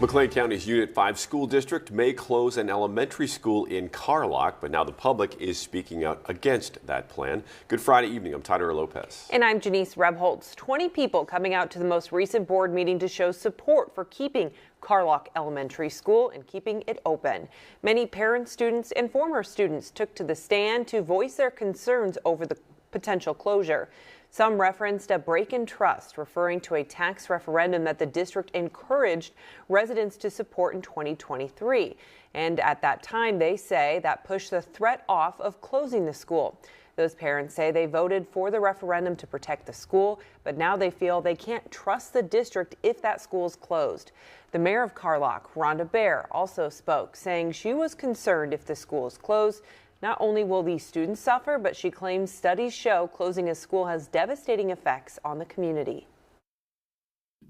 McLean County's Unit 5 school district may close an elementary school in Carlock, but now the public is speaking out against that plan. Good Friday evening. I'm Tyler Lopez. And I'm Janice Rebholz. 20 people coming out to the most recent board meeting to show support for keeping Carlock Elementary School and keeping it open. Many parents, students, and former students took to the stand to voice their concerns over the potential closure. Some referenced a break in trust, referring to a tax referendum that the district encouraged residents to support in 2023. And at that time, they say that pushed the threat off of closing the school. Those parents say they voted for the referendum to protect the school, but now they feel they can't trust the district if that school is closed. The mayor of Carlock, Rhonda Bear, also spoke, saying she was concerned if the school is closed. Not only will these students suffer, but she claims studies show closing a school has devastating effects on the community.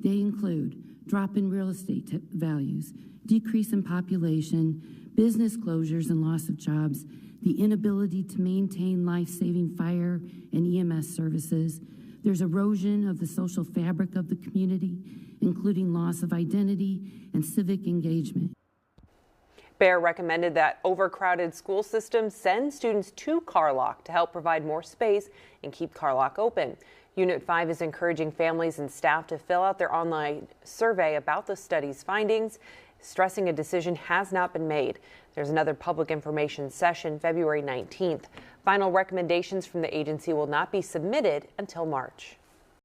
They include drop in real estate values, decrease in population, business closures and loss of jobs, the inability to maintain life-saving fire and EMS services. There's erosion of the social fabric of the community, including loss of identity and civic engagement. Bear recommended that overcrowded school systems send students to Carlock to help provide more space and keep Carlock open. Unit 5 is encouraging families and staff to fill out their online survey about the study's findings, stressing a decision has not been made. There's another public information session February 19th. Final recommendations from the agency will not be submitted until March.